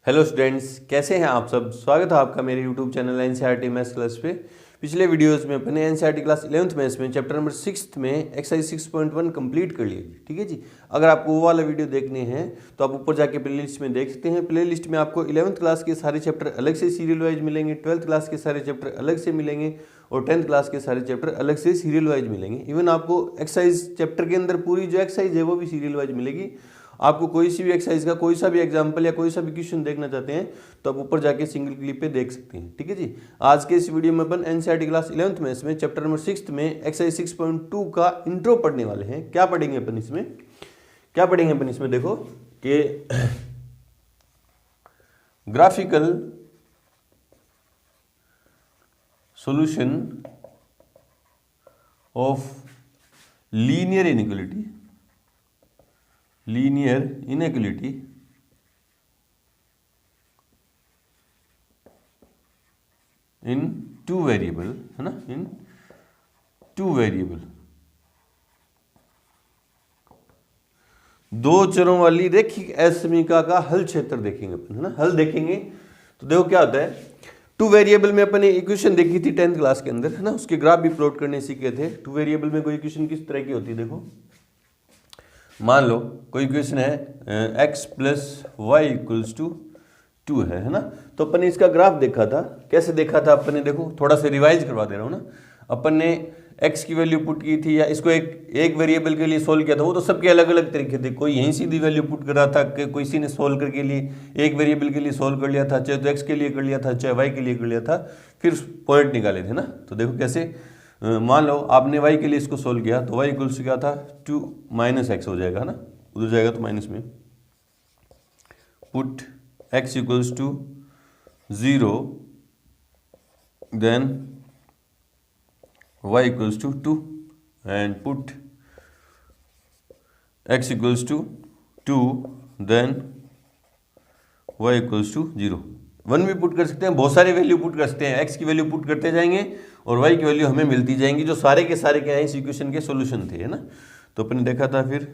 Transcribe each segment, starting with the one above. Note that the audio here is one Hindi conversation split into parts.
हेलो स्टूडेंट्स, कैसे हैं आप सब। स्वागत है आपका मेरे YouTube channel NCERT maths class पे। पिछले वीडियोस में अपने एनसीईआरटी क्लास 11th मैथ्स में चैप्टर नंबर 6 में एक्सरसाइज 6.1 कंप्लीट कर लिए। ठीक है जी। अगर आपको वो वाला वीडियो देखने हैं तो आप ऊपर जाके प्ले लिस्ट में देख सकते हैं। प्ले लिस्ट में आपको 11th क्लास के सारे चैप्टर अलग से सीरियल वाइज मिलेंगे, 12th क्लास के सारे चैप्टर अलग से मिलेंगे और 10th क्लास के सारे चैप्टर अलग से सीरियल वाइज मिलेंगे। इवन आपको एक्सरसाइज चैप्टर के अंदर पूरी जो एक्सरसाइज है वो भी सीरियल वाइज मिलेगी। आपको कोई सी भी एक्सरसाइज का कोई सा भी एग्जाम्पल या कोई सा भी क्वेश्चन देखना चाहते हैं तो आप ऊपर जाके सिंगल क्लिप पे देख सकते हैं। ठीक है जी। आज के इस वीडियो में अपन एनसीईआरटी क्लास 11th में इसमें चैप्टर नंबर 6 में एक्सरसाइज 6.2 का इंट्रो पढ़ने वाले हैं। क्या पढ़ेंगे अपन इसमें, देखो कि graphical solution of linear inequality in two variable, है ना, इन टू वेरिएबल, दो चरों वाली रैखिक असमीका का हल क्षेत्र देखेंगे अपन, है ना। हल देखेंगे तो देखो क्या होता है। टू वेरिएबल में अपन ने इक्वेशन देखी थी 10th क्लास के अंदर, है ना। उसके ग्राफ भी प्लॉट करने सीखे थे। टू वेरिएबल में कोई इक्वेशन किस तरह की होती है, देखो मान लो कोई इक्वेशन है x plus y equals to 2 है ना। तो अपन ने इसका ग्राफ देखा था। कैसे देखा था अपन ने, देखो थोड़ा सा रिवाइज करवा दे रहा हूँ ना। अपन ने x की वैल्यू पुट की थी या इसको एक वेरिएबल के लिए सोल्व किया था। वो तो सबके अलग अलग तरीके थे। कोई यहीं सीधी वैल्यू पुट कर रहा था कि किसी ने सोल्व करके लिए एक वेरिएबल के लिए सोल्व कर लिया था, चाहे तो x के लिए कर लिया था चाहे y के लिए कर लिया था, फिर पॉइंट निकाले थे ना। तो देखो कैसे, मान लो आपने y के लिए इसको सोल्व किया तो y इक्वल्स क्या था 2 माइनस एक्स हो जाएगा ना, उधर जाएगा तो माइनस में। Put x equals to 0 then y equals to 2 and put x equals to 2 then y equals to 0। 1 भी पुट कर सकते हैं, बहुत सारे वैल्यू पुट कर सकते हैं। x की वैल्यू पुट करते जाएंगे और y की वैल्यू हमें मिलती जाएंगी, जो सारे के सारे क्या है इस इक्वेशन के सॉल्यूशन थे, है ना। तो अपन ने देखा था फिर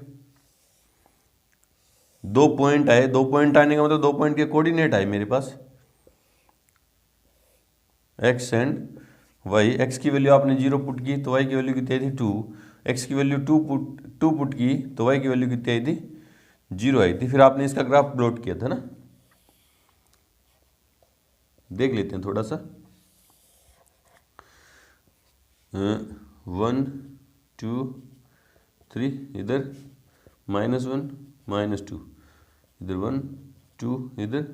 2 पॉइंट आए। 2 पॉइंट आने का मतलब 2 पॉइंट के कोऑर्डिनेट आए मेरे पास, x एंड y। x की वैल्यू आपने 0 पुट की तो y की वैल्यू कितनी आई थी 2। x की वैल्यू 2 पुट की तो y की वैल्यू कितनी आई थी 0 आई थी। फिर आपने इसका ग्राफ प्लॉट किया था ना, देख लेते हैं थोड़ा सा। 1 2 3, इधर -1 -2, इधर 1 2, इधर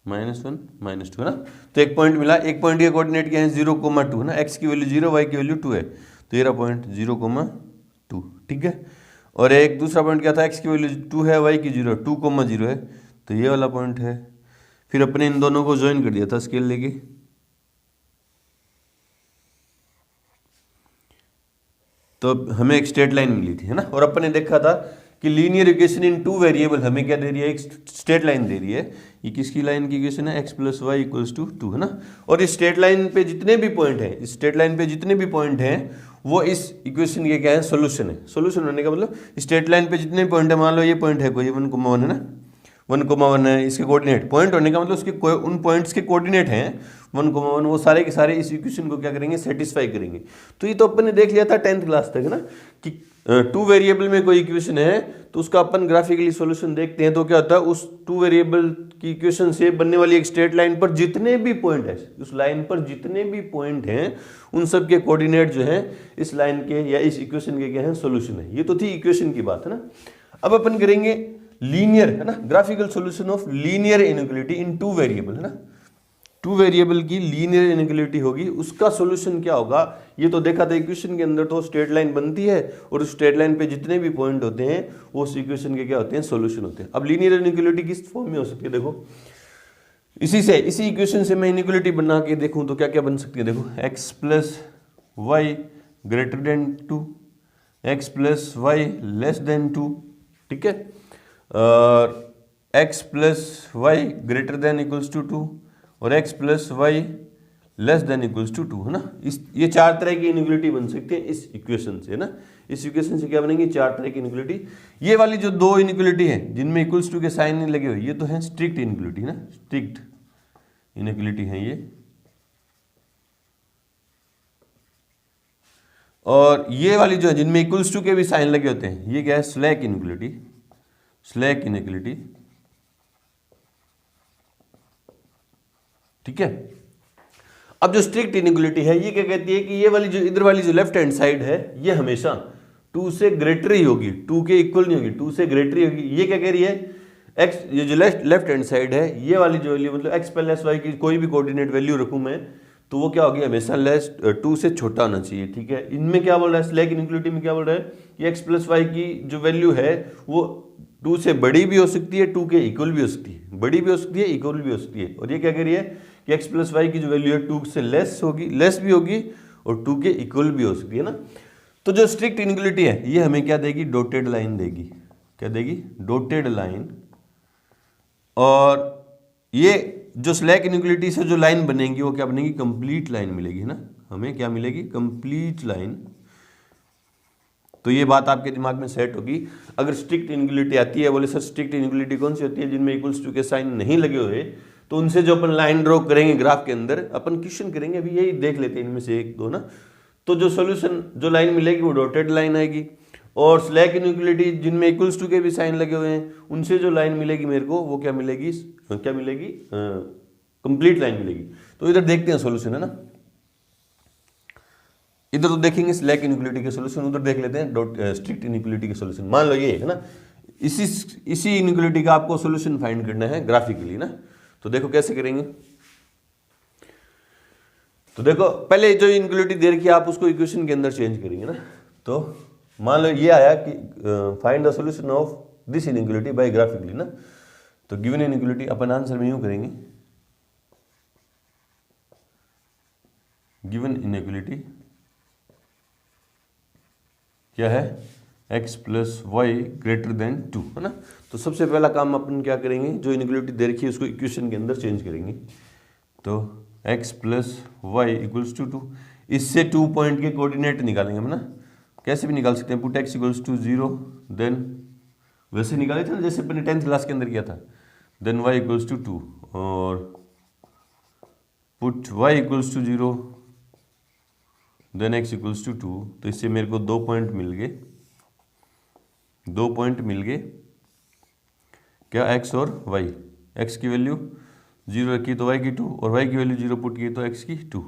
-1 -2, है ना। तो एक पॉइंट मिला। एक पॉइंट के कोऑर्डिनेट क्या है 0,2, है ना। x की वैल्यू 0, y की वैल्यू 2 है, तो ये रहा पॉइंट 0,2। ठीक है। और एक दूसरा पॉइंट क्या था, x की वैल्यू 2 है, y की 0, 2,0 है, तो ये वाला पॉइंट है। फिर अपने इन दोनों को ज्वाइन कर दिया था स्केल लेके, तो हमें एक स्ट्रेट लाइन मिली थी, है ना। और अपन ने देखा था कि linear equation in two variable हमें क्या दे रही है, एक स्ट्रेट लाइन दे रही है। ये किसकी लाइन की इक्वेशन है, x plus y equals to 2, है ना। और इस स्ट्रेट लाइन पे जितने भी पॉइंट हैं, इस स्ट्रेट लाइन पे जितने भी पॉइंट हैं वो इस इक्वेशन के क्या है, सोल्यूशन है। सोल्यूशन होने का मतलब स्ट्रेट लाइन पे जितने भी पॉइंट है, मान लो ये पॉइंट है कोई 1,1 है ना, 1,1 है, इसके कोऑर्डिनेट पॉइंट होने का मतलब उसके उन पॉइंट्स के कोऑर्डिनेट हैं 1,1, वो सारे के सारे इस इक्वेशन को क्या करेंगे, सेटिस्फाई करेंगे। तो ये तो अपन ने देख लिया था 10th क्लास तक, है ना, कि टू वेरिएबल में कोई इक्वेशन है तो उसका अपन ग्राफिकली सॉल्यूशन देखते हैं तो क्या होता है, उस टू वेरिएबल की इक्वेशन से बनने वाली एक स्ट्रेट लाइन पर जितने भी पॉइंट है, उस लाइन पर जितने भी पॉइंट हैं उन सब के कोऑर्डिनेट जो है इस लाइन के या इस इक्वेशन के क्या है, सॉल्यूशन है। ये तो थी इक्वेशन की बात, है ना। अब अपन करेंगे लीनियर, है ना, graphical solution of linear inequality in two variable, है ना। टू वेरिएबल की लीनियर इनइक्वालिटी होगी, उसका सॉल्यूशन क्या होगा। ये तो देखा था इक्वेशन के अंदर तो स्ट्रेट लाइन बनती है और उस स्ट्रेट लाइन पे जितने भी पॉइंट होते हैं वो उस इक्वेशन के क्या होते हैं, सॉल्यूशन होते हैं। अब लीनियर इनइक्वालिटी किस फॉर्म में हो सकती है, देखो इसी इक्वेशन से मैं इनइक्वालिटी बना के देखूं तो क्या क्या बन सकती है, देखो x plus y greater than 2, x plus y less than 2, ठीक है, और x plus y greater than equals to 2 और x plus y less than equals to 2, है ना। इस ये 4 तरह की इनइक्वलिटी बन सकती है इस इक्वेशन से, है ना। इस इक्वेशन से क्या बनेंगी? 4 तरह की इनइक्वलिटी। ये वाली जो 2 इनइक्वलिटी है जिनमें इक्वल्स टू के साइन नहीं लगे हुए, ये तो है स्ट्रिक्ट इनइक्वलिटी, है ना, स्ट्रिक्ट इनइक्वलिटी है ये। और ये वाली जो है जिनमें इक्वल्स टू के भी साइन लगे होते हैं, ये क्या है? स्लैक इनइक्वलिटी, स्लैक इनइक्वलिटी, ठीक है। अब जो स्ट्रिक्ट इनइक्वलिटी है ये क्या कहती है कि ये वाली जो इधर वाली जो लेफ्ट हैंड साइड है ये हमेशा 2 से ग्रेटर ही होगी, 2 के इक्वल नहीं होगी, 2 से ग्रेटर ही होगी। ये क्या कह रही है? एक्स, ये जो लेफ्ट हैंड साइड है ये वाली जो वैल्यू, मतलब एक्स प्लस वाई की कोई भी कोऑर्डिनेट वैल्यू रखूं मैं, तो वो क्या होगी? हमेशा लेस 2 से छोटा होना चाहिए, ठीक है। इनमें क्या बोल रहा है? स्लैक इनइक्वलिटी में क्या बोल रहा है कि एक्स प्लस वाई की जो वैल्यू है वो 2 से बड़ी भी हो सकती है, 2 के इक्वल भी हो सकती है, बड़ी भी हो सकती है, इक्वल भी हो सकती है। और ये क्या कह रही है कि एक्स प्लस वाई की जो वैल्यू है 2 से लेस होगी, लेस भी होगी और 2 के इक्वल भी हो सकती है ना। तो जो स्ट्रिक्ट इनइक्वलिटी है ये हमें क्या देगी? डॉटेड लाइन देगी। क्या देगी? Dotted line. और ये जो स्लैक इनइक्वलिटी से जो लाइन बनेगी वो क्या बनेगी? कंप्लीट लाइन मिलेगी, है ना। हमें क्या मिलेगी? Complete line. तो ये बात आपके दिमाग में सेट होगी। अगर स्ट्रिक्ट इनइक्वलिटी आती है, बोले सर स्ट्रिक्ट इनइक्वलिटी कौन सी होती है? जिनमें इक्वल्स टू के साइन नहीं लगे हुए, तो उनसे जो अपन लाइन ड्रॉ करेंगे ग्राफ के अंदर, अपन क्वेश्चन करेंगे, अभी यही देख लेते हैं इनमें से एक दो ना। तो जो सॉल्यूशन, जो लाइन मिलेगी वो डॉटेड लाइन आएगी। और स्लैक इनइक्वलिटी जिनमें इक्वल्स टू के भी साइन लगे हुए हैं, उनसे जो लाइन मिलेगी मेरे को, वो क्या मिलेगी? क्या मिलेगी? कंप्लीट लाइन मिलेगी। तो इधर देखते हैं सॉल्यूशन, है ना। इधर तो देखेंगे स्लैक इनइक्वलिटी के सॉल्यूशन, उधर देख लेते हैं स्ट्रिक्ट इनइक्वलिटी के सॉल्यूशन। मान लो ये है ना, इसी इनइक्वलिटी का आपको सॉल्यूशन फाइंड करना है ग्राफिकली ना। तो देखो कैसे करेंगे। तो देखो पहले जो इनइक्वलिटी दे रखी है आप उसको इक्वेशन के अंदर चेंज करेंगे ना। तो मान लो ये आया कि find the solution of this inequality by graphically ना। तो गिवन इनइक्वलिटी अपन आंसर में यूं करेंगे, गिवन इनइक्वलिटी क्या है? x plus y greater than 2, है ना। तो सबसे पहला काम अपन क्या करेंगे? जो इनइक्वलिटी दे रखी है उसको इक्वेशन के अंदर चेंज करेंगे। तो x plus y equals to 2, इससे 2 पॉइंट के कोऑर्डिनेट निकालेंगे हम ना। कैसे भी निकाल सकते हैं। Put x equals to 0, then वैसे निकाले थे ना जैसे अपने 10th क्लास के अंदर किया था। देन y इक्वल्स टू 2 और put y equals to 0, then x equals to 2। तो इससे मेरे को 2 पॉइंट मिल गए, 2 पॉइंट मिल गए। क्या? x और y। x की वैल्यू 0 रखी तो y की 2, और y की वैल्यू 0 पुट की तो x की 2।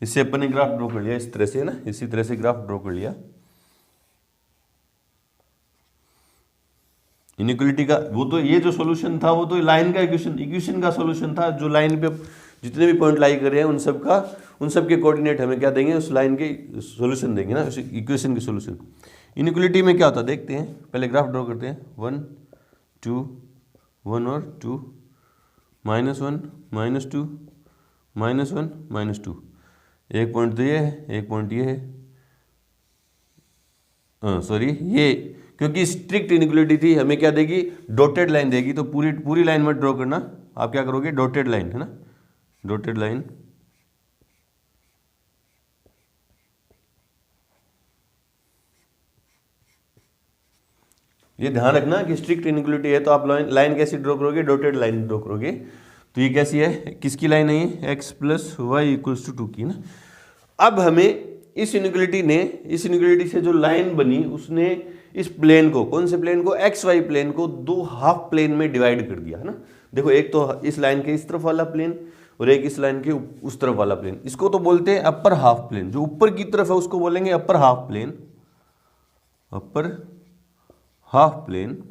इससे अपन ने ग्राफ ड्रॉ कर लिया इस तरह से ना, इसी तरह से ग्राफ ड्रॉ कर लिया। इनइक्वलिटी का वो तो, ये जो सॉल्यूशन था वो तो लाइन का इक्वेशन का सॉल्यूशन था। जो लाइन पे जितने भी पॉइंट लाई कर रहे हैं उन सब के कोऑर्डिनेट हमें क्या देंगे? उस लाइन के सॉल्यूशन देंगे ना, उस इक्वेशन के सॉल्यूशन। इनइक्वलिटी में क्या होता है देखते हैं। पहले ग्राफ ड्रॉ करते हैं। 1 2 1 और 2, -1 -2 -1 -2। एक पॉइंट तो ये है, एक पॉइंट ये है, सॉरी ये, क्योंकि स्ट्रिक्ट इनइक्वलिटी थी हमें क्या देगी? डॉटेड लाइन देगी। तो पूरी लाइन मत ड्रॉ करना, आप क्या करोगे? डॉटेड लाइन, है ना, डॉटेड लाइन। ये ध्यान रखना कि स्ट्रिक्ट इनइक्वलिटी है तो आप लाइन कैसी ड्रॉ करोगे? डॉटेड लाइन ड्रॉ करोगे। तो ये कैसी है? किसकी लाइन है ये? x plus y equals to 2 की ना। अब हमें इस इनइक्वलिटी से जो लाइन बनी उसने इस प्लेन को, कौन से प्लेन को? एक्स वाई प्लेन को 2 हाफ प्लेन में डिवाइड कर दिया, है ना। देखो एक तो इस लाइन के इस तरफ वाला प्लेन और एक इस लाइन के उस तरफ वाला प्लेन। इसको तो बोलते हैं अपर हाफ प्लेन। जो ऊपर की तरफ है उसको बोलेंगे upper half plane, upper half plane.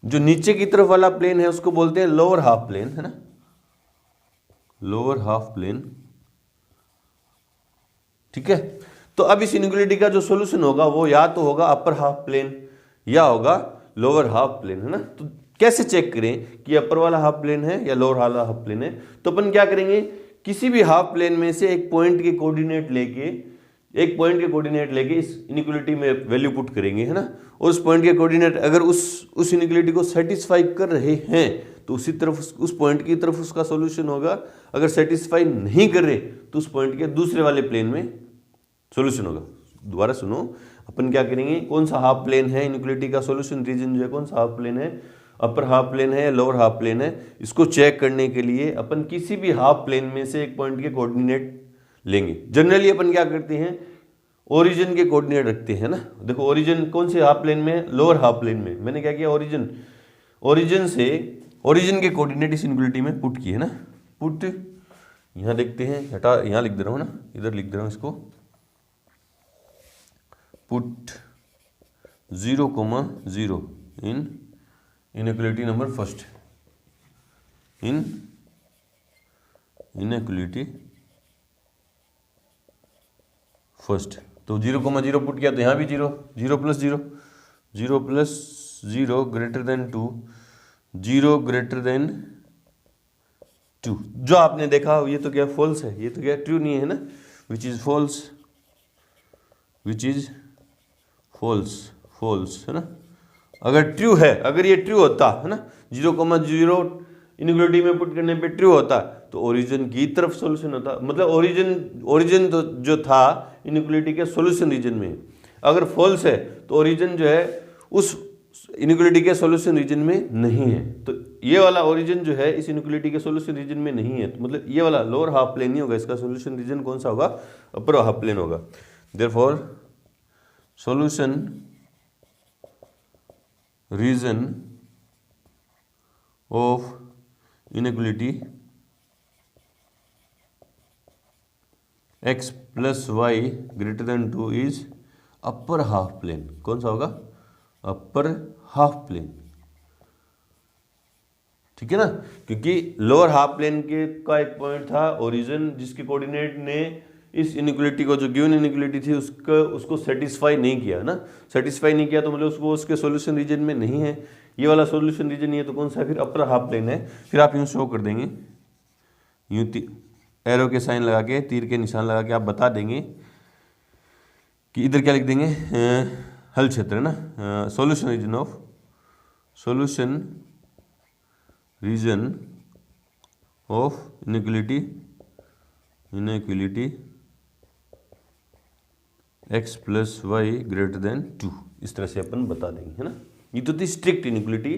जो नीचे की तरफ वाला प्लेन है उसको बोलते हैं लोअर हाफ प्लेन, है ना, लोअर हाफ प्लेन, ठीक है। तो अब इस इनइक्वलिटी का जो सॉल्यूशन होगा वो या तो होगा अपर हाफ प्लेन या होगा लोअर हाफ प्लेन, है ना। तो कैसे चेक करें कि अपर वाला हाफ प्लेन है या लोअर वाला हाफ प्लेन है? तो अपन क्या करेंगे? किसी भी हाफ प्लेन में से एक पॉइंट के कोऑर्डिनेट लेके इस इनइक्वलिटी में वैल्यू पुट करेंगे, है ना। और उस पॉइंट के कोऑर्डिनेट अगर उस इनइक्वालिटी को सेटिस्फाई कर रहे हैं तो उसी तरफ उस पॉइंट की तरफ उसका सॉल्यूशन होगा। अगर सेटिस्फाई नहीं कर रहे तो उस पॉइंट के दूसरे वाले प्लेन में सॉल्यूशन होगा। दोबारा सुनो, अपन क्या करेंगे, कौन सा हाफ प्लेन है इनइक्वालिटी का सॉल्यूशन रीजन जो है, कौन सा हाफ प्लेन है, अपर हाफ प्लेन है या लोअर हाफ प्लेन है, इसको चेक करने के लिए अपन किसी भी हाफ प्लेन में से एक पॉइंट के कोऑर्डिनेट लेंगे। जनरली अपन क्या करते हैं, ओरिजिन के कोऑर्डिनेट रखते हैं ना। देखो ओरिजिन कौन से हाफ प्लेन में, लोअर हाफ प्लेन में। मैंने क्या किया, ओरिजिन के कोऑर्डिनेट इस इनइक्वालिटी में पुट किए ना। पुट यहां देखते हैं, हटा यहां लिख दे रहा हूं ना, इधर लिख दे रहा हूं इसको, पुट 0,0 इन इनइक्वालिटी नंबर फर्स्ट, इन इनइक्वालिटी फर्स्ट। तो 0,0 पुट किया तो यहाँ भी 0, 0 + 0, 0 + 0 ग्रेटर देन 2, 0 ग्रेटर देन 2। जो आपने देखा ये तो क्या फॉल्स है, ये तो क्या ट्रू नहीं है ना, which is false, which is false है ना। अगर ट्रू है, अगर ये ट्रू होता है ना, 0,0 इनइक्वालिटी में पुट करने पे ट्रू होता तो ओरिजिन की तरफ सॉल्यूशन होता, मतलब ओरिजिन तो जो था इनइक्वालिटी के सॉल्यूशन रीजन में। अगर फॉल्स है तो ओरिजिन जो है उस इनइक्वालिटी के सॉल्यूशन रीजन में नहीं है। तो ये वाला ओरिजिन जो है इस इनइक्वालिटी के सॉल्यूशन रीजन में नहीं है, तो मतलब ये वाला लोअर हाफ प्लेन नहीं होगा, इसका सॉल्यूशन रीजन कौन सा होगा, अपर हाफ प्लेन होगा। Therefore solution region of inequality x + y greater than 2 is upper half plane. कौन सा होगा, अपर हाफ प्लेन, ठीक है ना। क्योंकि लोअर हाफ प्लेन के का एक पॉइंट था ओरिजिन, जिसके कोऑर्डिनेट ने इस इनइक्वालिटी को, जो गिवन इनइक्वालिटी थी उसको सेटिस्फाई नहीं किया ना। सेटिस्फाई नहीं किया तो मतलब उसको उसके सॉल्यूशन रीजन में नहीं है। ये वाला सॉल्यूशन रीजन नहीं है तो कौन सा, फिर अपर हाफ प्लेन है। फिर आप यूं शो कर देंगे, यूं एरो के साइन लगा के, तीर के निशान लगा के आप बता देंगे कि इधर क्या लिख देंगे, हल क्षेत्र है ना, solution region of, solution region of inequality x + y greater than 2, इस तरह से अपन बता देंगे, है ना। ये तो थी स्ट्रिक्ट इनइक्वालिटी,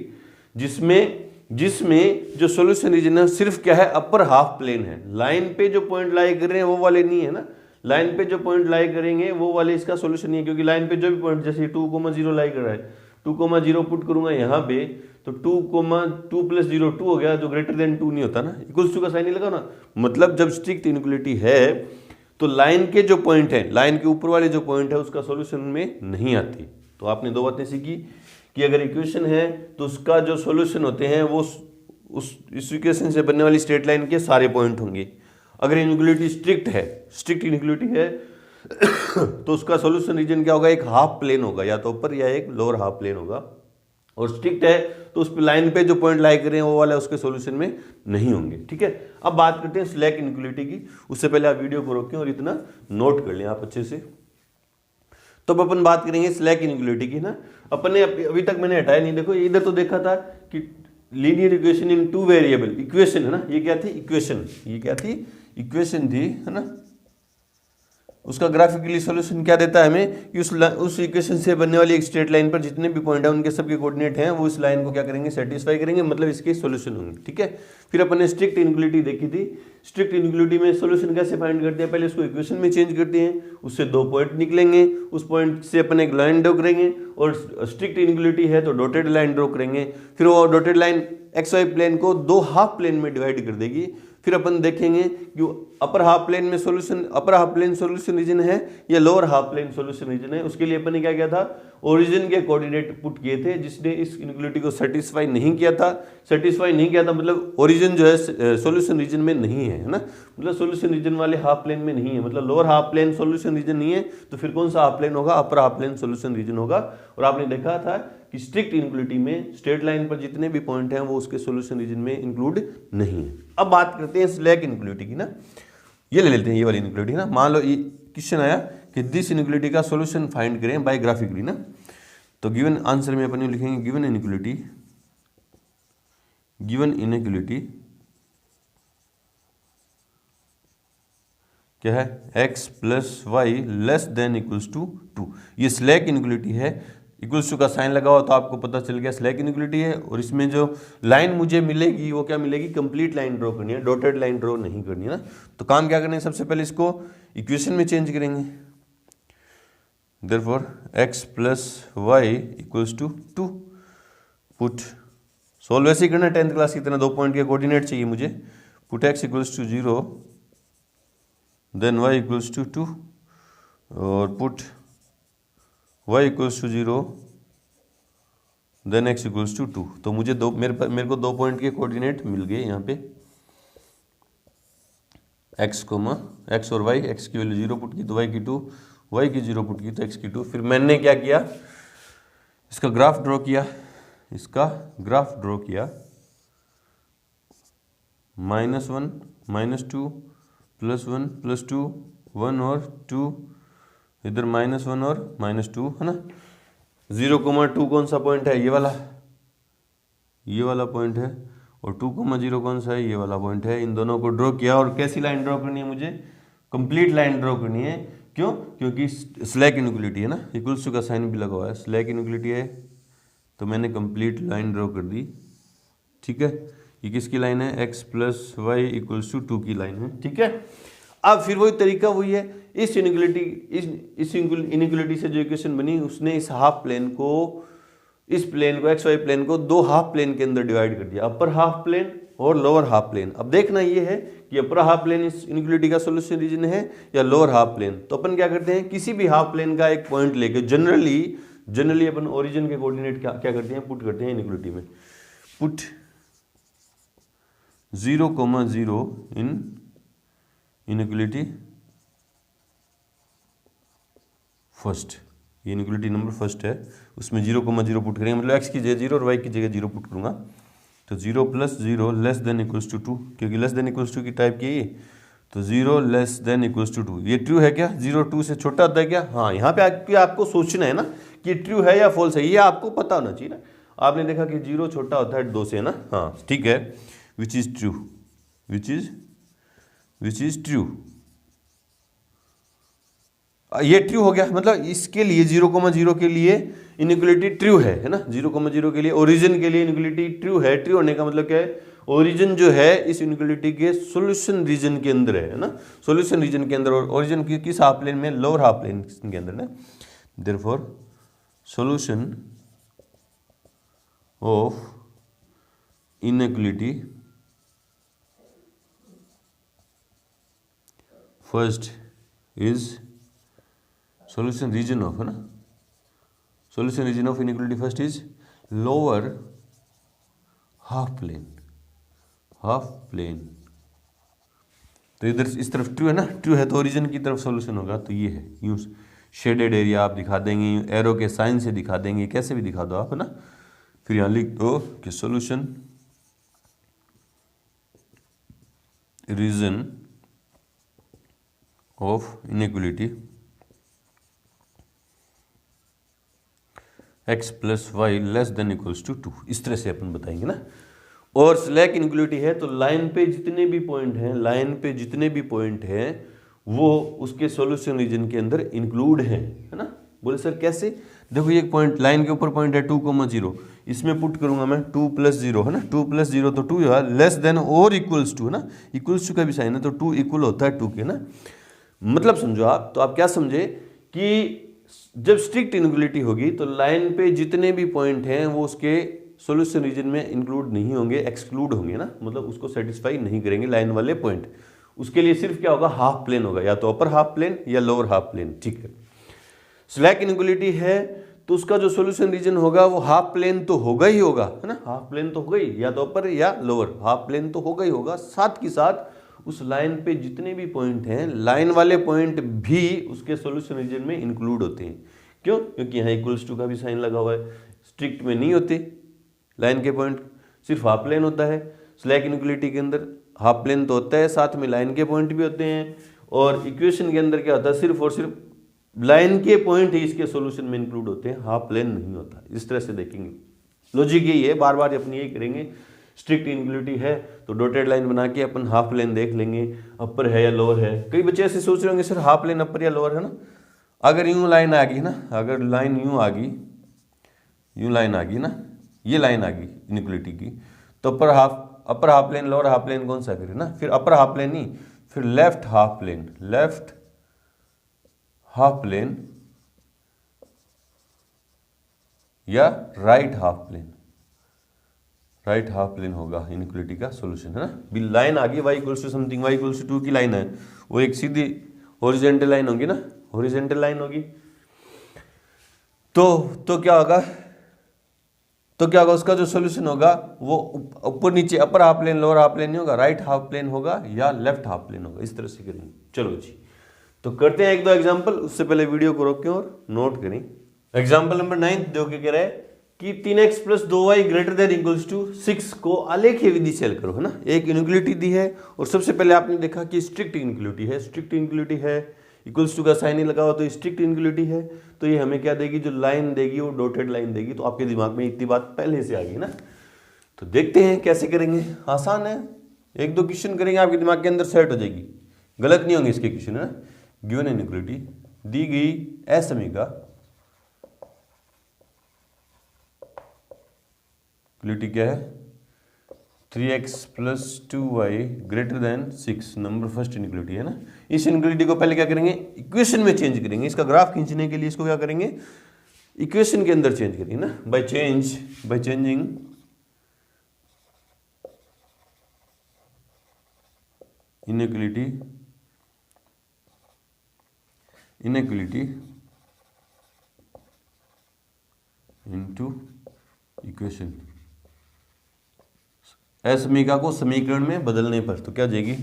जिसमें जो सॉल्यूशन रीजन है सिर्फ क्या है, अपर हाफ प्लेन है। लाइन पे जो पॉइंट लाई कर रहे हैं वो वाले नहीं है ना, लाइन पे जो पॉइंट लाई करेंगे वो वाले इसका सॉल्यूशन नहीं है। क्योंकि लाइन पे जो भी पॉइंट, जैसे 2,0 लाई कर रहा है, 2,0 पुट करूंगा यहाँ पे तो 2 + 0 2 हो गया, जो ग्रेटर देन 2 नहीं होता ना, इक्वल्स टू का साइन नहीं लगा ना। मतलब जब स्ट्रिक्ट इनइक्वालिटी है तो लाइन के जो पॉइंट है, लाइन के ऊपर वाले जो पॉइंट है उसका सॉल्यूशन में नहीं आती। तो आपने दो बातें सीखी कि अगर इक्वेशन है तो उसका जो सॉल्यूशन होते हैं वो इस इक्वेशन से बनने वाली स्ट्रेट लाइन के सारे पॉइंट होंगे। अगर इनइक्वालिटी स्ट्रिक्ट इनइक्वालिटी है तो उसका सॉल्यूशन रीजन क्या होगा, एक हाफ प्लेन होगा, या तो ऊपर या एक लोअर हाफ प्लेन होगा। और स्ट्रिक्ट है तो उस लाइन पे जो पॉइंट लाई कर रहे हैं वो वाला उसके सॉल्यूशन में नहीं होंगे, ठीक है। अब बात करते हैं स्लैक इनइक्वालिटी की। उससे पहले आप वीडियो को रोकें और इतना नोट कर लें आप अच्छे से। तो अब अपन बात करेंगे स्लैक इनइक्वालिटी की ना। अपन ने अभी तक मैंने हटाया नहीं, देखो इधर तो देखा था कि linear equation in 2 variable, equation है ना, ये क्या थी, इक्वेशन, ये क्या थी, इक्वेशन थी, है ना। उसका ग्राफिकली सॉल्यूशन क्या देता है हमें कि उस इक्वेशन से बनने वाली एक स्ट्रेट लाइन पर जितने भी पॉइंट है उनके सबके कोऑर्डिनेट हैं, वो इस लाइन को क्या करेंगे, सेटिस्फाई करेंगे, मतलब इसके सॉल्यूशन होंगे, ठीक है। फिर अपन ने स्ट्रिक्ट इनइक्वालिटी देखी थी। स्ट्रिक्ट इनइक्वालिटी में सॉल्यूशन कैसे फाइंड करते हैं, पहले उसको इक्वेशन में चेंज करते हैं, उससे 2 पॉइंट निकलेंगे, उस पॉइंट से अपन एक लाइन ड्रॉ करेंगे, और स्ट्रिक्ट इनइक्वालिटी है तो डॉटेड लाइन ड्रॉ करेंगे। फिर वो डॉटेड लाइन XY प्लेन को 2 हाफ प्लेन में डिवाइड कर देगी। फिर अपन देखेंगे कि अपर हाफ प्लेन में solution, upper half plane solution region है या lower half plane solution region है। उसके लिए अपन ने क्या किया था, ओरिजिन के कोऑर्डिनेट पुट किए थे, जिसने इस इनइक्वालिटी को सेटिस्फाई नहीं किया था। सेटिस्फाई नहीं किया था मतलब ओरिजिन जो है सॉल्यूशन रीजन में नहीं है ना, मतलब सॉल्यूशन रीजन वाले हाफ प्लेन में नहीं है, मतलब lower half plane solution region नहीं है। तो फिर कौन सा हाफ प्लेन होगा, upper half plane solution region होगा। और आपने देखा था कि स्ट्रिक्ट इनइक्वालिटी में स्ट्रेट लाइन पर जितने भी पॉइंट हैं वो उसके सॉल्यूशन रीजन में इंक्लूड नहीं है। अब बात करते हैं स्लैक इनइक्वालिटी की ना। ये ले लेते हैं ये वाली इनइक्वालिटी ना। मान लो ये क्वेश्चन आया कि दिस इनइक्वालिटी का सॉल्यूशन फाइंड करें बाय ग्राफिकली ना। तो गिवन आंसर में अपन ये लिखेंगे गिवन इनइक्वलिटी क्या है, x plus y less than equals to 2। ये स्लैक इनइक्वलिटी है, इक्वल्स टू का साइन लगा हुआ तो आपको पता चल गया स्लैक इनइक्वलिटी है। और इसमें जो लाइन मुझे मिलेगी वो क्या मिलेगी, कंप्लीट लाइन ड्रॉ करनी है, डॉटेड लाइन ड्रॉ नहीं करनी है ना। तो काम क्या करना है, सबसे पहले इसको इक्वेशन में चेंज करेंगे। Therefore x plus y equals to 2। Put solve वैसे ही करना 10th क्लास की तरह, 2 पॉइंट के कोऑर्डिनेट चाहिए मुझे। Put x equals to 0 then y equals to 2 और put y equals to 0 then x equals to 2। तो मुझे मेरे को 2 पॉइंट के कोऑर्डिनेट मिल गए यहाँ पे, x और y। x की वैल्यू 0 पुट की तो y की 2, y की 0 पुट की तो x की 2। फिर मैंने क्या किया, इसका ग्राफ ड्रॉ किया, -1 -2 +1 +2 1 और 2, इधर -1 और -2 है ना। 0,2 कौन सा पॉइंट है, ये वाला पॉइंट है। और 2,0 कौन सा है, ये वाला पॉइंट है। इन दोनों को ड्रॉ किया। और कैसी लाइन ड्रॉ करनी है मुझे, कंप्लीट लाइन ड्रॉ करनी है। क्यों, क्योंकि स्लैक इनइक्वलिटी है ना, इक्वल्स टू का साइन भी लगा हुआ है, स्लैक इनइक्वलिटी है। तो मैंने कंप्लीट लाइन ड्रॉ कर दी, ठीक है। ये किसकी लाइन है, x plus y equals to 2 की लाइन है, ठीक है। अब फिर वही तरीका वही है, इस इनइक्वलिटी से जो इक्वेशन बनी, उसने इस हाफ प्लेन को, इस प्लेन को, एक्स वाई प्लेन को 2 हाफ प्लेन के अंदर डिवाइड कर दिया, अपर हाफ प्लेन और लोअर हाफ प्लेन। अब देखना ये है कि अपर हाफ प्लेन इस इनइक्वलिटी का सोल्यूशन रीजन है या लोअर हाफ प्लेन। तो अपन क्या करते हैं, किसी भी हाफ प्लेन का एक पॉइंट लेके जनरली अपन ओरिजिन के कोऑर्डिनेट क्या करते हैं, पुट करते हैं इनइक्वलिटी में। पुट 0,0 इन इनइक्वलिटी फर्स्ट, ये इनइक्वलिटी नंबर फर्स्ट है, उसमें 0,0 पुट करेंगे, मतलब x की जगह 0 और y की जगह 0 पुट करूंगा। तो 0 + 0 लेस देन इक्वल्स टू 2, क्योंकि लेस देन इक्वल्स टू की टाइप की है, तो 0 लेस देन इक्वल्स टू 2। ये ट्रू है क्या, 0 2 से छोटा होता है क्या। हाँ, यहाँ पे आपको सोचना है ना कि ट्रू है या फॉल्स है, ये आपको पता होना चाहिए ना। आपने देखा कि 0 छोटा होता है 2 से, है ना। हाँ ठीक है, which is true, which is true, ये ट्रू हो गया। मतलब इसके लिए 0,0 के लिए इनइक्वलिटी ट्रू है ना। 0,0 के लिए ओरिजिन के लिए इनइक्वलिटी ट्रू है। ट्रू होने का मतलब क्या है, ओरिजिन जो है इस इनइक्वलिटी के सॉल्यूशन रीजन के अंदर है ना, सॉल्यूशन रीजन के अंदर। और ओरिजिन की किस हाफ प्लेन में, लोअर हाफ प्लेन के अंदर ना। Therefore solution of inequality first is solution region of, है ना, solution region of inequality first is lower half plane। तो इधर इस तरफ ट्रू है ना, ट्रू है तो ओरिजिन की तरफ सॉल्यूशन होगा। तो ये है, यूं शेडेड एरिया आप दिखा देंगे, एरो के साइन से दिखा देंगे, कैसे भी दिखा दो आप, है ना। फिर यहाँ लिख दो कि solution region of inequality x plus y less than equals to 2। इस तरह से अपन बताएंगे ना। और स्लैक इनइक्वलिटी है तो लाइन पे जितने भी पॉइंट हैं वो उसके सॉल्यूशन रीजन के अंदर इंक्लूड हैं, है ना। बोले सर कैसे, देखो ये पॉइंट लाइन के ऊपर पॉइंट है 2,0, इसमें पुट करूंगा मैं 2 + 0, है ना। 2 + 0 तो 2 है, लेस देन और इक्वल्स टू, है ना। इक्वल्स टू का भी साइन है तो 2 इक्वल होता है 2 के ना। मतलब समझो आप, तो आप क्या समझे कि जब स्ट्रिक्ट इनइक्वलिटी होगी तो लाइन पे जितने भी पॉइंट हैं वो उसके सॉल्यूशन रीजन में इंक्लूड नहीं होंगे, एक्सक्लूड होंगे ना, मतलब उसको सेटिस्फाई नहीं करेंगे लाइन वाले पॉइंट। उसके लिए सिर्फ क्या होगा, हाफ प्लेन होगा, या तो अपर हाफ प्लेन या लोअर हाफ प्लेन, ठीक है। स्लैक इनइक्वलिटी है तो उसका जो सॉल्यूशन रीजन होगा वो हाफ प्लेन तो होगा ही होगा, है ना। हाफ प्लेन तो होगा ही, या तो अपर या लोअर, हाफ प्लेन तो होगा ही होगा। साथ के साथ उस लाइन पे जितने भी पॉइंट हैं, लाइन वाले पॉइंट भी उसके सॉल्यूशन रीजन में इंक्लूड होते हैं। क्यों, क्योंकि यहाँ इक्वल्स टू का भी साइन लगा हुआ है। स्ट्रिक्ट में नहीं होते लाइन के पॉइंट, सिर्फ हाफ प्लेन होता है। स्लैक इनइक्वलिटी के अंदर हाफ प्लेन तो होता है, साथ में लाइन के पॉइंट भी होते हैं। और इक्वेशन के अंदर क्या होता है, सिर्फ और सिर्फ लाइन के पॉइंट ही इसके सॉल्यूशन में इंक्लूड होते हैं, हाफ प्लेन नहीं होता। इस तरह से देखेंगे, लॉजिक यही है, बार बार अपनी यही करेंगे। स्ट्रिक्ट इनक्लूडिव है तो डॉटेड लाइन बना के अपन हाफ प्लेन देख लेंगे, अपर है या लोअर है। कई बच्चे ऐसे सोच रहे होंगे सर हाफ प्लेन अपर या लोअर है ना। अगर यूं लाइन आ गई ना, अगर लाइन यूं आ गई, यूं लाइन आ गई ना, ये लाइन आ गई इनक्वलिटी की, तो upper half plane lower half plane कौन सा करे ना, फिर अपर हाफ प्लेन नहीं, फिर left half plane, left half plane या right half plane, right half plane होगा इनक्वलिटी का सॉल्यूशन, है ना। भी लाइन आ गई y equals to something, y equals to 2 की लाइन है, वो एक सीधी हॉरिजॉन्टल लाइन होगी ना, हॉरिजॉन्टल लाइन होगी। तो क्या होगा, तो क्या होगा, उसका जो सॉल्यूशन होगा वो ऊपर नीचे, upper half plane lower half plane नहीं होगा, राइट हाफ प्लेन होगा या लेफ्ट हाफ प्लेन होगा। इस तरह से करेंगे। चलो जी, तो करते हैं एक दो एग्जाम्पल। उससे पहले वीडियो को रोकें और नोट करें। एग्जाम्पल नंबर 9 देखो क्या कह रहा है कि 3x plus 2y greater than equals to 6 को आलेखीय विधि से हल करो, है ना। एक इनक्वलिटी दी है और सबसे पहले आपने देखा कि स्ट्रिक्ट इनक्वलिटी है, स्ट्रिक्ट इनक्वलिटी है, इक्वल्स टू का साइन ही लगा हुआ तो स्ट्रिक्ट इनक्वलिटी है। तो ये हमें क्या देगी, जो लाइन देगी वो डॉटेड लाइन देगी। तो आपके दिमाग में इतनी बात पहले से आ गई ना। तो देखते हैं कैसे करेंगे, आसान है, एक दो क्वेश्चन करेंगे आपके दिमाग के अंदर सेट हो जाएगी, गलत नहीं होंगे इसके क्वेश्चन, है ना। गिवन इनक्वलिटी दी गई असमीका, इक्वलिटी क्या है 3x plus 2y greater than 6, number first inequality है ना। इस इनक्वलिटी को पहले क्या करेंगे, इक्वेशन में चेंज करेंगे। इसका ग्राफ खींचने के लिए इसको क्या करेंगे, इक्वेशन के अंदर चेंज करेंगे ना, by changing inequality into equation. असमीका को समीकरण में बदलने पर तो क्या जाएगी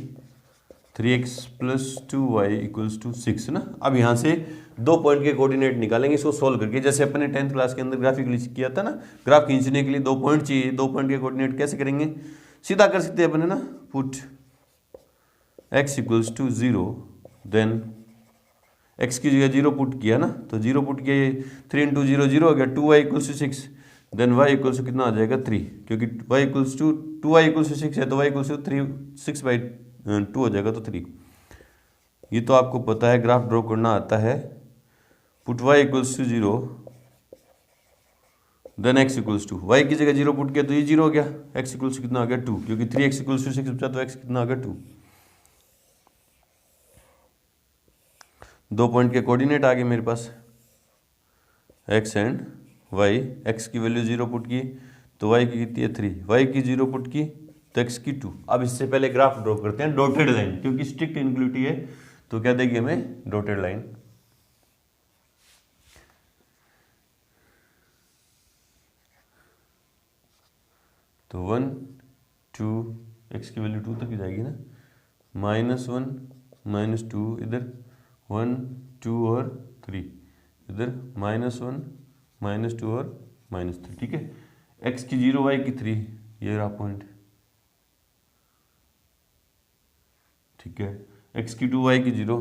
3x plus 2y equals to 6 ना। अब यहाँ से दो पॉइंट के कोऑर्डिनेट निकालेंगे इसको सोल्व करके, जैसे अपने 10th क्लास के अंदर ग्राफिकली किया था ना। ग्राफ खींचने के लिए दो पॉइंट चाहिए, दो पॉइंट के कोऑर्डिनेट कैसे करेंगे, सीधा कर सकते हैं अपने ना, put x equals to 0, then x की जगह 0 पुट किया ना, तो 0 पुट किया, 3 इंटू 0 0 हो गया, 2y equals to 6, then y equals to कितना आ जाएगा 3, क्योंकि y equals to 2y equals to 6 है तो y इक्वल्स टू 3, 6/2 हो जाएगा तो 3। ये तो आपको पता है, ग्राफ ड्रॉ करना आता है। Put y equals to 0, then x equals to, y की जगह 0 पुट किया तो ये 0 हो गया, x इक्वल्स टू कितना आ गया 2, क्योंकि 3x इक्वल्स टू 6 बचा तो x कितना आ गया 2। दो पॉइंट के कोऑर्डिनेट आ गए मेरे पास, x एंड y। x की वैल्यू 0 पुट की तो y की कितनी है 3, y की 0 पुट की तो x की 2। अब इससे पहले ग्राफ ड्रॉ करते हैं डॉटेड लाइन, क्योंकि स्ट्रिक्ट इनक्वलिटी है तो क्या देगी हमें डॉटेड लाइन। तो 1 2, x की वैल्यू 2 तक ही जाएगी ना, -1 -2, इधर 1 2 और 3, इधर -1 -2 और -3, ठीक है। x की 0 y की 3, ये रहा पॉइंट, ठीक है। x की 2 y की 0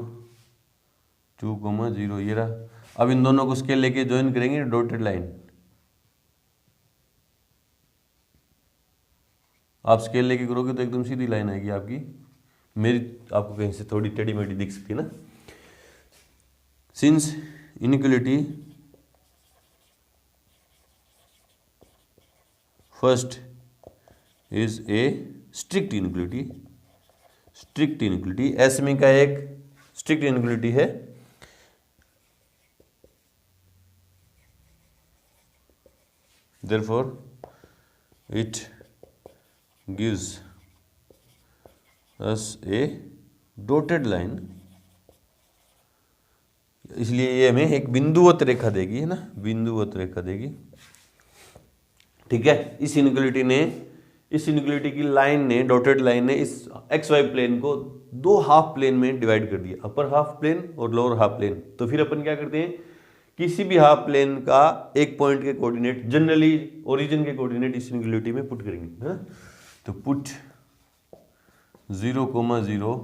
2, 0, ये रहा। अब इन दोनों को स्केल लेके ज्वाइन करेंगे डॉटेड लाइन। आप स्केल लेके करोगे तो एकदम सीधी लाइन आएगी आपकी, मेरी आपको कहीं से थोड़ी टेढ़ी मेढ़ी दिख सकती है ना। Since inequality first is a strict inequality, strict inequality एसमी का एक स्ट्रिक्ट इनइक्वलिटी है, therefore it gives us a dotted line। इसलिए ये हमें एक बिंदुवत रेखा देगी, है ना, बिंदुवत रेखा देगी, ठीक है। इस इनइक्वलिटी की लाइन ने, डॉटेड लाइन ने इस एक्स वाई प्लेन को दो हाफ प्लेन में डिवाइड कर दिया, अपर हाफ प्लेन और लोअर हाफ प्लेन। तो फिर अपन क्या करते हैं, किसी भी हाफ प्लेन का एक पॉइंट के कोऑर्डिनेट, जनरली ओरिजिन के कोऑर्डिनेट इस इनइक्वलिटी में पुट करेंगे, है ना। तो put 0, 0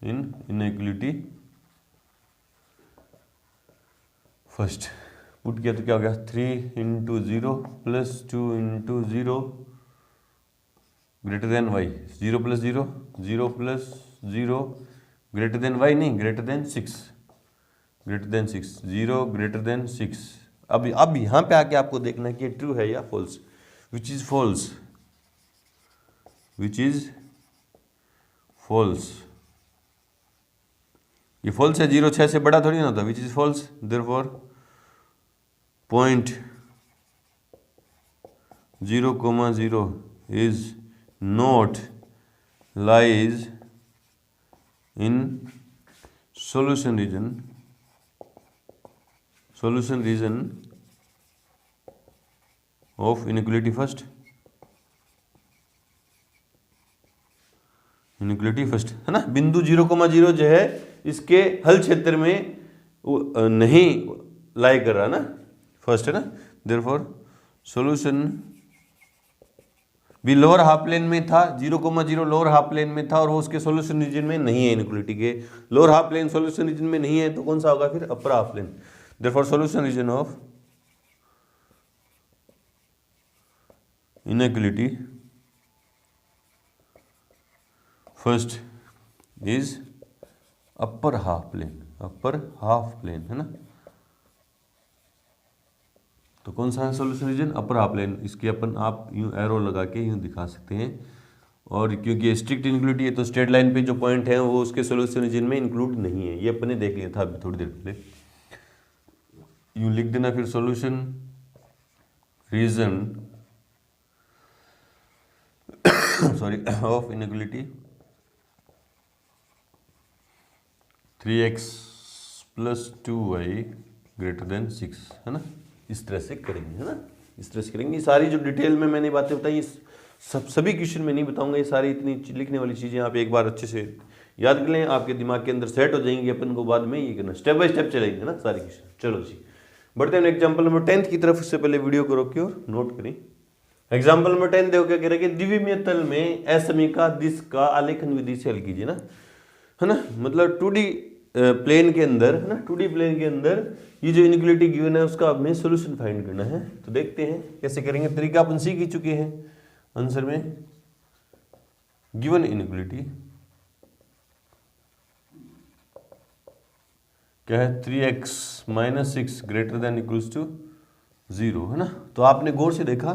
in inequality first put किया तो क्या हो गया 3 into 0 plus 2 into 0 greater than y, 0 plus 0 0 plus 0 greater than y नहीं greater than 6, greater than 6 0 greater than 6। अब यहाँ पे आके आपको देखना है कि ट्रू है या false, which is false, which is false. ये फॉल्स है, 0 6 से बड़ा थोड़ी ना होता, which is false. Therefore point 0,0 is not lies in solution region, solution region of inequality first, inequality first है ना। बिंदु 0,0 जो है इसके हल क्षेत्र में नहीं लाई कर रहा ना, फर्स्ट है ना। देयरफॉर सॉल्यूशन भी लोअर हाफ प्लेन में था, 0,0 लोअर हाफ प्लेन में था और वो उसके सॉल्यूशन रीजन में नहीं है, इनइक्वालिटी के lower half plane solution region में नहीं है तो कौन सा होगा फिर, upper half plane. Therefore solution region of inequality first is upper half plane, upper half plane है ना। तो कौन सा है solution region, upper half plane. इसके अपन आप यूं एरो लगा के यूं दिखा सकते हैं, और क्योंकि स्ट्रिक्ट इनइक्वालिटी है तो स्ट्रेट लाइन पे जो पॉइंट है वो उसके सॉल्यूशन रीजन में इंक्लूड नहीं है, ये अपन ने देख लिया था अभी थोड़ी देर पहले। यूं लिख देना फिर solution region sorry of inequality 3x plus 2y greater than 6 है ना। इस तरह से करेंगे है ना, इस तरह से करेंगे। सारी जो डिटेल में मैंने बातें बताई सभी क्वेश्चन में नहीं बताऊंगा, ये सारी इतनी लिखने वाली चीज़ें आप एक बार अच्छे से याद कर लें, आपके दिमाग के अंदर सेट हो जाएंगी। अपन को बाद में ये करना स्टेप बाय स्टेप चलेंगे ना सारे क्वेश्चन। चलो जी बढ़ते हैं एग्जाम्पल नंबर 10 की तरफ। इससे पहले वीडियो को रोकिए और नोट करें। एग्जाम्पल नंबर 10 देखो क्या कह रहा है कि द्विविमीय तल में असमीका दिश का आलेखन विधि से हल कीजिए ना, है ना। मतलब 2D प्लेन के अंदर है ना, 2D प्लेन के अंदर ये जो इनइक्वालिटी गिवन है उसका हमें सॉल्यूशन फाइंड करना है। तो देखते हैं कैसे करेंगे। तरीका अपन सीख ही चुके हैं आंसर में। गिवन इनइक्वालिटी क्या है, 3x minus 6 greater than equals to 0 है ना। तो आपने गौर से देखा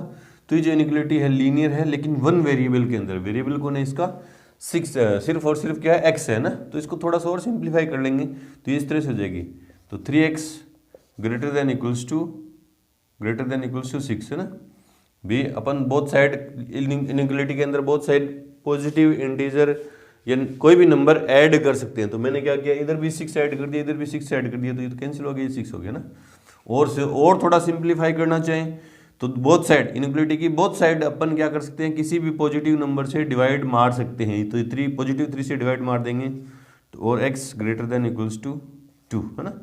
तो ये जो इनइक्वालिटी है लीनियर है, लेकिन वन वेरिएबल के अंदर, वेरिएबल कौन है इसका 6, सिर्फ और सिर्फ क्या है x है ना। तो इसको थोड़ा सा और सिंप्लीफाई कर लेंगे तो इस तरह से हो जाएगी। तो 3x greater than equals to 6 है ना। भी अपन बोथ साइड इनइक्वालिटी के अंदर बोथ साइड पॉजिटिव इंटीजर या कोई भी नंबर ऐड कर सकते हैं। तो मैंने क्या किया, इधर भी 6 ऐड कर दिया, इधर भी 6 ऐड कर दिया, तो ये तो कैंसिल हो गया, ये 6 हो गया ना। और थोड़ा सिंप्लीफाई करना चाहें तो बोथ साइड इनइक्वालिटी की बोथ साइड अपन क्या कर सकते हैं, किसी भी पॉजिटिव नंबर से डिवाइड मार सकते हैं। तो 3 पॉजिटिव 3 से डिवाइड मार देंगे तो और x greater than equals to 2 है ना।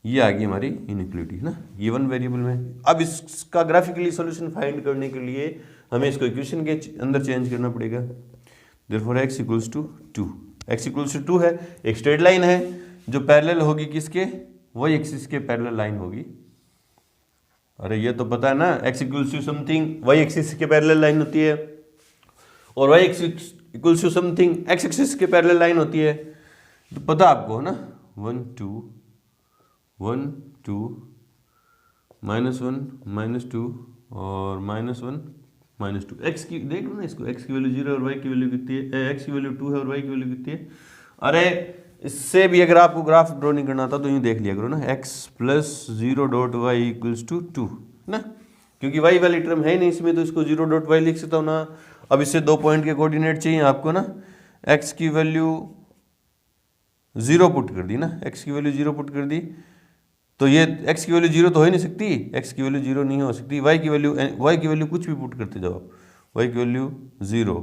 ये आ गई हमारी इनइक्वालिटी है ना, ये वन वेरिएबल में। अब इसका ग्राफिकली सॉल्यूशन फाइंड करने के लिए हमें इसको इक्वेशन के अंदर चेंज करना पड़ेगा। Therefore x equals to 2, x equals to 2 है, एक स्ट्रेट लाइन है जो पैरेलल होगी किसके, वही एक्सिस के पैरेलल लाइन होगी। अरे ये तो पता है ना, x equals to something y axis के पैरेलल लाइन होती है, और y equals to something x axis के पैरेलल लाइन होती है। तो पता आपको है ना, 1 2 1 2 -1 -2 और -1 -2। x की देख लो ना इसको, x की वैल्यू 0 और y की वैल्यू कितनी है, x की वैल्यू 2 है और y की वैल्यू कितनी है। अरे इससे भी अगर आपको ग्राफ ड्रॉ नहीं करना था तो यूँ देख लिया करो ना, x plus 0 dot y equals to 2 ना, क्योंकि y वाली टर्म है नहीं इसमें तो इसको 0 डॉट वाई लिख सकता हूँ ना। अब इससे 2 पॉइंट के कोऑर्डिनेट चाहिए आपको ना, x की वैल्यू 0 पुट कर दी ना, x की वैल्यू 0 पुट कर दी तो ये x की वैल्यू 0 तो हो ही नहीं सकती, x की वैल्यू 0 नहीं हो सकती। y की वैल्यू कुछ भी पुट करते जाओ, y की वैल्यू 0,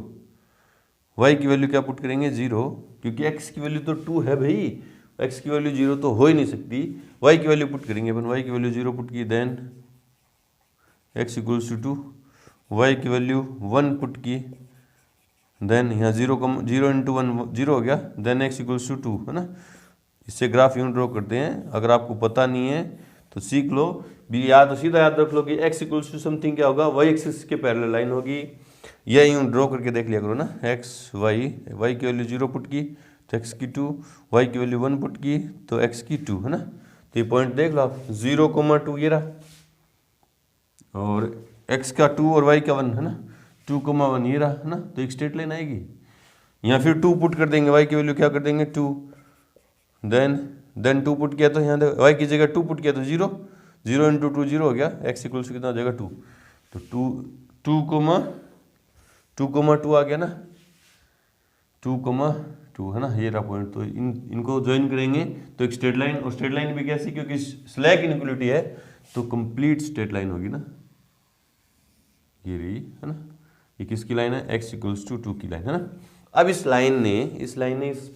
y की वैल्यू क्या पुट करेंगे 0, क्योंकि x की वैल्यू तो 2 है भाई, x की वैल्यू 0 तो हो ही नहीं सकती। y की वैल्यू पुट करेंगे अपन, y की वैल्यू 0 पुट की, then x equals to 2, y की वैल्यू 1 पुट की, देन यहाँ 0 इंटू 1 0 हो गया, देन x इक्वल्स टू 2 है ना। इससे ग्राफ यूँ ड्रॉ करते हैं। अगर आपको पता नहीं है तो सीख लो भी, या तो सीधा याद रख लो कि x इक्वल्स टू समथिंग क्या होगा, y एक्सिस के पैरेलल लाइन होगी, या यूँ ड्रॉ करके देख लिया करो ना, x y की वैल्यू 0 पुट की तो x की 2, y की वैल्यू 1 पुट की तो x की 2, है ना। तो ये पॉइंट देख लो आप, 0,2 ये रहा, और x का 2 और y का 1, है ना, 2,1 ये रहा, है ना। तो एक स्ट्रेट लाइन आएगी। यहाँ फिर 2 पुट कर देंगे, y की वैल्यू क्या कर देंगे 2, देन 2 पुट किया तो यहाँ y की जगह 2 पुट किया तो 0, 0 इंटू 2 0 हो गया, x इक्वल्स कितना हो जाएगा 2, तो 2,2 आ गया ना, 2,2, है ना, ये रहा पॉइंट। तो इनको ज्वाइन करेंगे तो एक स्ट्रेट लाइन, और स्ट्रेट लाइन भी कैसी, क्योंकि स्लैक इनइक्वालिटी है तो कंप्लीट स्ट्रेट लाइन होगी ना, ये रही, है ना। ये किसकी लाइन है, x इक्वल्स टू 2 की लाइन, है ना। अब इस लाइन ने इस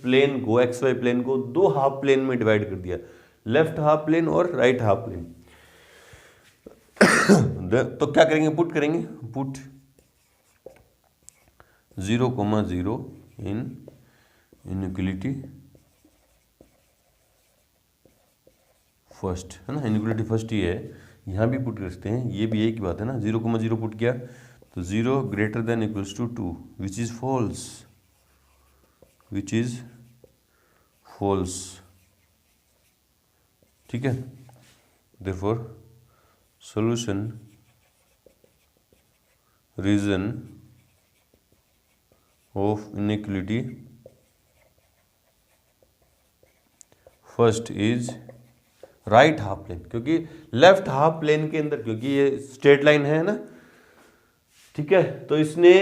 प्लेन को, एक्स वाई प्लेन को 2 हाफ प्लेन में डिवाइड कर दिया, लेफ्ट हाफ प्लेन और राइट हाफ प्लेन। तो क्या करेंगे, पुट करेंगे, पुट 0,0 इन इनइक्वालिटी फर्स्ट, है ना। इनइक्वालिटी फर्स्ट ही है, यहाँ भी पुट कर सकते हैं, ये भी एक ही बात है ना। 0,0 पुट किया तो 0 greater than equals to 2 which is false, ठीक है। Therefore solution region of inequality first is right half plane, क्योंकि लेफ्ट हाफ प्लेन के अंदर, क्योंकि ये स्ट्रेट लाइन है ना, ठीक है, तो इसने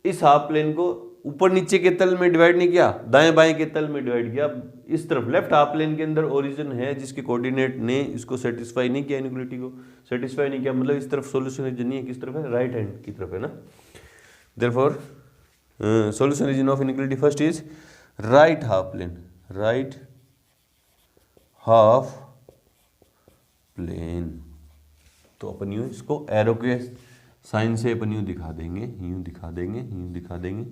इस हाफ प्लेन को ऊपर नीचे के तल में डिवाइड नहीं किया, दाएं बाएं के तल में डिवाइड किया। इस तरफ लेफ्ट हाफ प्लेन के अंदर ओरिजिन है जिसके कोऑर्डिनेट ने इसको सेटिस्फाई नहीं किया, इनइक्वालिटी को सेटिस्फाई नहीं किया, मतलब इस तरफ सॉल्यूशन रीजन नहीं है, किस तरफ है, राइट हैंड की तरफ है ना। Therefore solution region of inequality first is right half plane, right half plane. तो अपन यूँ इसको एरो के साइन से अपन यूँ दिखा देंगे, यूँ दिखा देंगे, यूँ दिखा देंगे,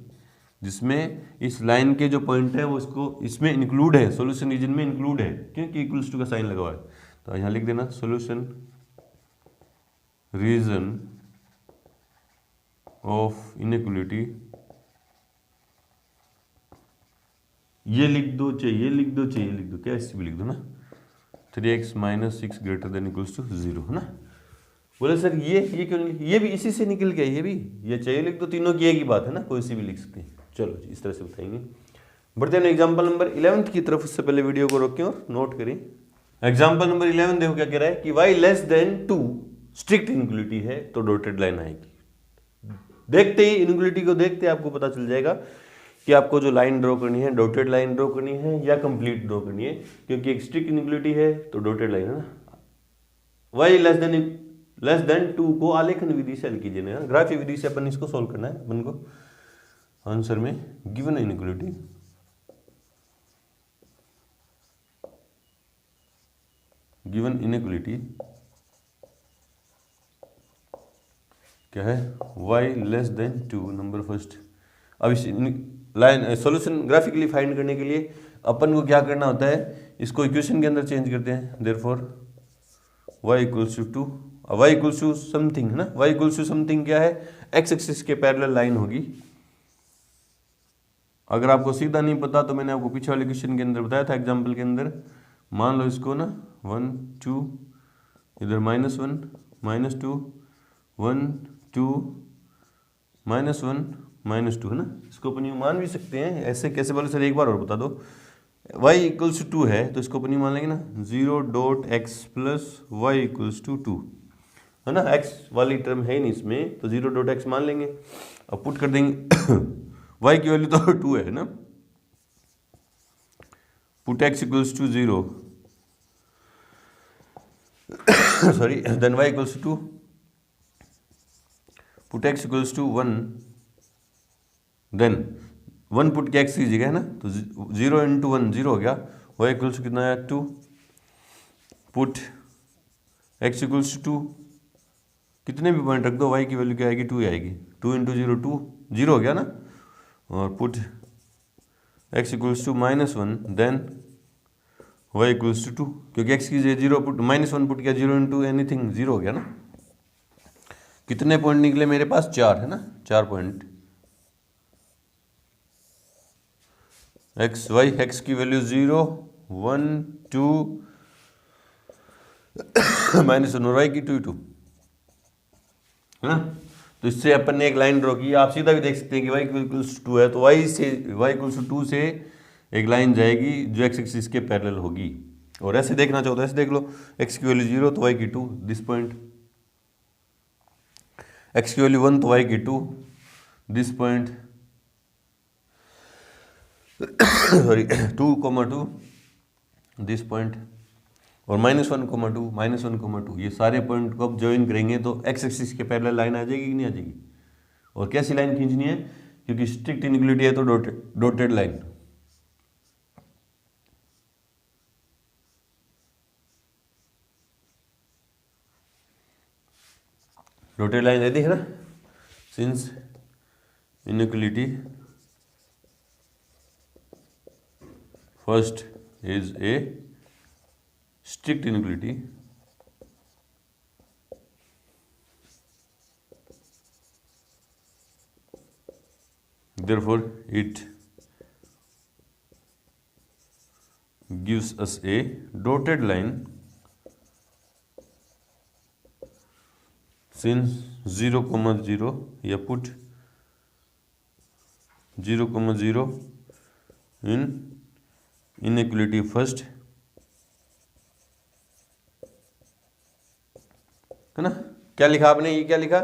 जिसमें इस लाइन के जो पॉइंट है वो इसको इसमें इंक्लूड है, सॉल्यूशन रीजन में इंक्लूड है, क्योंकि इक्वल्स टू का साइन लगा हुआ है। तो यहाँ लिख देना सॉल्यूशन रीजन ऑफ इनइक्वालिटी, ये लिख दो चाहे ये लिख दो चाहे ये लिख दो, क्या ऐसे भी लिख दो ना, 3x - 6 greater than equals to 0, है ना। बोले सर ये क्यों नहीं, ये भी इसी से निकल गया, ये चाहिए लिख दो, तीनों की एक ही बात है ना, कोई सी भी लिख सकते हैं। चलो जी, इस तरह से बताएंगे। बढ़ते हैं एग्जाम्पल नंबर 11 की तरफ। उससे पहले वीडियो को रोकें और नोट करें। एग्जाम्पल नंबर 11 देखो क्या कह रहा है कि y less than 2 strict inequality है तो डॉटेड लाइन आएगी। देखते ही इनइक्वालिटी को देखते आपको पता चल जाएगा कि आपको जो लाइन ड्रॉ करनी है, डॉटेड लाइन ड्रॉ करनी है या कंप्लीट ड्रॉ करनी है, क्योंकि एक स्ट्रिक्ट इनइक्वालिटी है तो डॉटेड लाइन है ना। y लेस देन 2 को आलेखन विधि से हल कीजिए ना, ग्राफी विधि से अपन इसको सोल्व करना है अपन को। आंसर में गिवन इनइक्वालिटी क्या है, y less than 2 number first. अब इस लाइन सॉल्यूशन ग्राफिकली फाइंड करने के लिए अपन को क्या करना होता है, इसको इक्वेशन के अंदर चेंज करते हैं। Therefore y equals to 2, y equals to something है ना, y इक्वल्स टू समथिंग क्या है, x एक्सिस के पैरेलल लाइन होगी। अगर आपको सीधा नहीं पता तो मैंने आपको पीछे वाले क्वेश्चन के अंदर बताया था, एग्जाम्पल के अंदर। मान लो इसको ना 1 2, इधर -1 -2 1 2 -1 -2 है ना। इसको अपन यूँ मान भी सकते हैं, ऐसे कैसे बोले सर एक बार और बता दो। y इक्वल्स टू 2 है तो इसको अपन यूँ मान लेंगे ना 0.x plus y equals to 2 है ना। x वाली टर्म है ही नहीं इसमें तो 0.x मान लेंगे। अब पुट कर देंगे y की वैल्यू तो 2 है ना, put x equals to 0 sorry, then y equals to 2, put x equals to 1, then 1 put के x की जगह है ना, तो 0 इंटू 1 0 हो गया, y इक्वल्स कितना आया 2, पुट x इक्वल्स टू 2, कितने भी पॉइंट रख दो y की वैल्यू क्या आएगी 2 आएगी, 2 इंटू 0 2 0 हो गया ना, और put x equals to -1, then y equals to 2, क्योंकि x की जगह 0 पुट -1 पुट किया, 0 इंटू एनीथिंग 0 हो गया ना। कितने पॉइंट निकले मेरे पास? 4 है ना, 4 पॉइंट। x y, x की वैल्यू 0 1 2 -1 और y की 2 2 है ना। तो इससे अपन ने एक लाइन ड्रॉ की। आप सीधा भी देख सकते हैं कि y इक्वल्स टू 2 है, तो y इक्वल्स टू 2 से एक लाइन जाएगी जो x एक्सिस के पैरेलल होगी। और ऐसे देखना चाहो तो ऐसे देख लो, x की वैल्यू 0 तो y की 2, दिस पॉइंट। x की वैल्यू 1 तो y की 2, this point. Sorry 2,2 this point. और -1,2 ये सारे पॉइंट को अब ज्वाइन करेंगे तो x एक्सिस के पैरेलल लाइन आ जाएगी कि नहीं आ जाएगी। और कैसी लाइन खींचनी है, क्योंकि स्ट्रिक्ट इनइक्वालिटी है तो डॉटेड लाइन। डॉटेड लाइन रहती है ना, since inequality first is A strict inequality, therefore it gives us a dotted line since 0,0 या put 0,0 in inequality first है ना। क्या लिखा आपने, ये क्या लिखा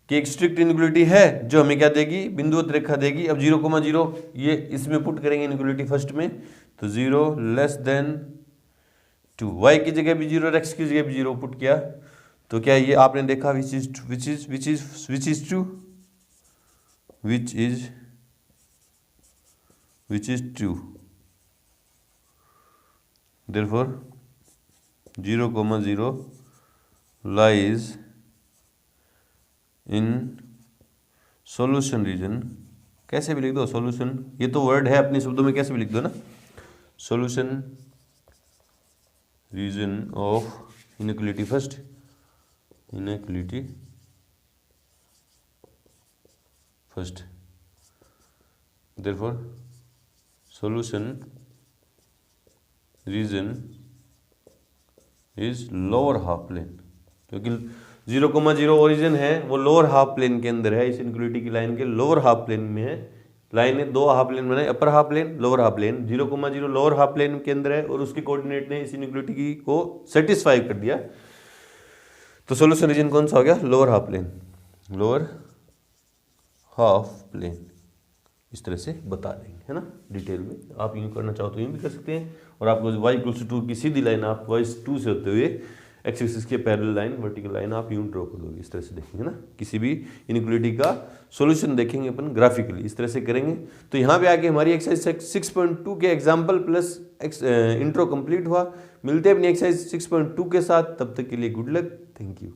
कि एक स्ट्रिक्ट इनइक्वालिटी है जो हमें क्या देगी, बिंदुवत रेखा देगी। अब 0,0 ये इसमें पुट करेंगे इनइक्वालिटी फर्स्ट में, तो 0 लेस देन 2, y की जगह भी 0 और x की जगह भी 0 पुट किया, तो क्या ये आपने देखा which is true, which is true. Therefore 0,0 lies in solution region। कैसे भी लिख दो सॉल्यूशन, ये तो वर्ड है, अपने शब्दों में कैसे भी लिख दो ना, solution region of inequality first, inequality first. Therefore solution region is lower half plane, क्योंकि 0,0 ओरिजिन है वो लोअर हाफ प्लेन के अंदर है, इस इनइक्वालिटी की लाइन के लोअर हाफ प्लेन में है। लाइन ने 2 हाफ प्लेन बनाए, upper half plane, lower half plane. 0,0 lower half plane के अंदर है और उसके कोऑर्डिनेट ने इस इनइक्वालिटी को सेटिस्फाई कर दिया। तो सॉल्यूशन रीजन कौन सा हो गया, lower half plane, lower half plane. इस तरह से बता देंगे, है ना, डिटेल में। आप यूँ करना चाहो तो यूँ भी कर सकते हैं। और आपको y इक्वल्स टू 2 की सीधी लाइन आप y 2 से होते हुए x एक्सिस के पैरेलल लाइन, वर्टिकल लाइन आप यूँ ड्रॉ कर दोगे। इस तरह से देखेंगे ना, किसी भी इनइक्वालिटी का सॉल्यूशन देखेंगे अपन ग्राफिकली, इस तरह से करेंगे। तो यहाँ पे आके हमारी एक्सरसाइज 6.2 के एग्जाम्पल प्लस इंट्रो कंप्लीट हुआ। मिलते हैं अपनी एक्सरसाइज 6.2 के साथ, तब तक के लिए गुड लक, थैंक यू।